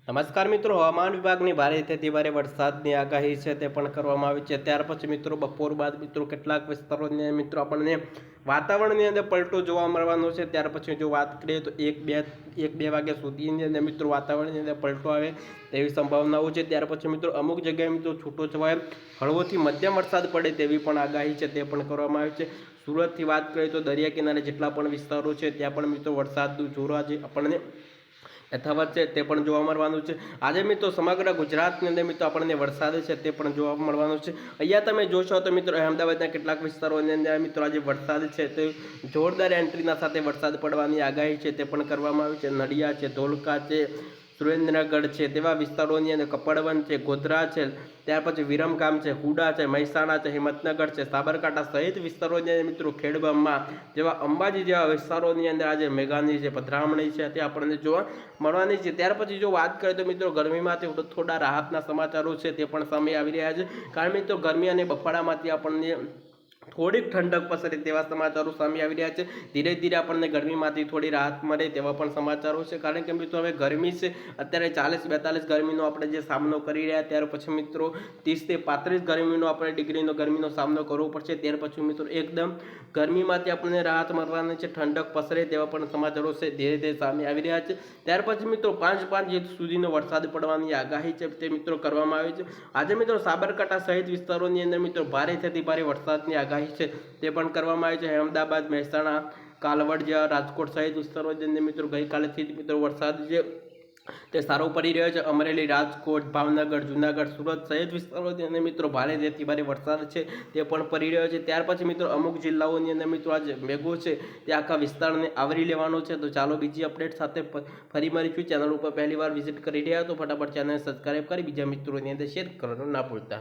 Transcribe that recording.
નમસ્કાર મિત્રો, હવામાન વિભાગની ભારેથી ભારે વરસાદની આગાહી છે તે પણ કરવામાં આવી છે। ત્યાર પછી મિત્રો બપોર બાદ મિત્રો કેટલાક વિસ્તારોની મિત્રો આપણને વાતાવરણની અંદર પલટો જોવા મળવાનો છે। ત્યાર પછી જો વાત કરીએ તો એક બે વાગ્યા સુધીની અંદર મિત્રો વાતાવરણની અંદર પલટો આવે તેવી સંભાવનાઓ છે। ત્યાર પછી મિત્રો અમુક જગ્યાએ મિત્રો છૂટો છવાયો હળવોથી મધ્યમ વરસાદ પડે તેવી પણ આગાહી છે તે પણ કરવામાં આવી છે। સુરતથી વાત કરીએ તો દરિયા કિનારે જેટલા પણ વિસ્તારો છે ત્યાં પણ મિત્રો વરસાદનું જોર આજે આપણને યથાવત છે તે પણ જોવા મળવાનું છે। આજે મિત્રો સમગ્ર ગુજરાતની અંદર મિત્રો આપણને વરસાદ છે તે પણ જોવા મળવાનું છે। અહીંયા તમે જોશો તો મિત્રો અમદાવાદના કેટલાક વિસ્તારોની અંદર મિત્રો આજે વરસાદ છે તે જોરદાર એન્ટ્રીના સાથે વરસાદ પડવાની આગાહી છે તે પણ કરવામાં આવી છે। નડિયાદ છે, ધોળકા છે, સુરેન્દ્રનગર છે તેવા વિસ્તારોની અંદર કપડવંત છે, ગોધરા છે, ત્યાર પછી વિરમગામ છે, હુડા છે, મહેસાણા છે, હિંમતનગર છે, સાબરકાંઠા સહિત વિસ્તારોની અંદર મિત્રો ખેડબ્રહ્મા જેવા અંબાજી જેવા વિસ્તારોની અંદર આજે મેઘાણી છે, પધરામણી છે તે આપણને જોવા મળવાની છે। ત્યાર પછી જો વાત કરીએ તો મિત્રો ગરમીમાંથી થોડા રાહતના સમાચારો છે તે પણ સામે આવી રહ્યા છે, કારણ મિત્રો ગરમી અને બફારામાંથી આપણને થોડીક ઠંડક પસરે તેવા સમાચારો સામે આવી રહ્યા છે। ધીરે ધીરે આપણને ગરમીમાંથી થોડી રાહત મળે તેવા પણ સમાચારો છે, કારણ કે મિત્રો હવે ગરમી છે અત્યારે 40-42 ગરમીનો આપણે જે સામનો કરી રહ્યા ત્યાર પછી મિત્રો 30 થી 35 ગરમીનો આપણે ડિગ્રીનો ગરમીનો સામનો કરવો પડશે। ત્યાર પછી મિત્રો એકદમ ગરમીમાંથી આપણને રાહત મળવાની છે, ઠંડક પસરે તેવા પણ સમાચારો છે ધીરે ધીરે સામે આવી રહ્યા છે। ત્યાર પછી મિત્રો 5 સુધીનો વરસાદ પડવાની આગાહી છે તે મિત્રો કરવામાં આવી છે। આજે મિત્રો સાબરકાંઠા સહિત વિસ્તારોની અંદર મિત્રો ભારેથી ભારે વરસાદની આગાહી છે તે પણ કરવામાં આવી છે। અમદાવાદ, મહેસાણા, કાલવડ જેવા રાજકોટ સહિત વિસ્તારોની અંદર મિત્રો ગઈકાલેથી મિત્રો વરસાદ છે તે સારો પડી રહ્યો છે। અમરેલી, રાજકોટ, ભાવનગર, જુનાગઢ, સુરત સહિત વિસ્તારોની અંદર મિત્રો ભારેથી ભારે વરસાદ છે તે પણ પડી રહ્યો છે। ત્યાર પછી મિત્રો અમુક જિલ્લાઓની અંદર મિત્રો આજે મેઘો છે તે આખા વિસ્તારને આવરી લેવાનો છે। તો ચાલો બીજી અપડેટ સાથે ફરી મળીશું। ચેનલ ઉપર પહેલી વાર વિઝિટ કરી રહ્યા તો ફટાફટ ચેનલ સબસ્ક્રાઈબ કરી બીજા મિત્રોની અંદર શેર કરવાનું ના ભૂલતા।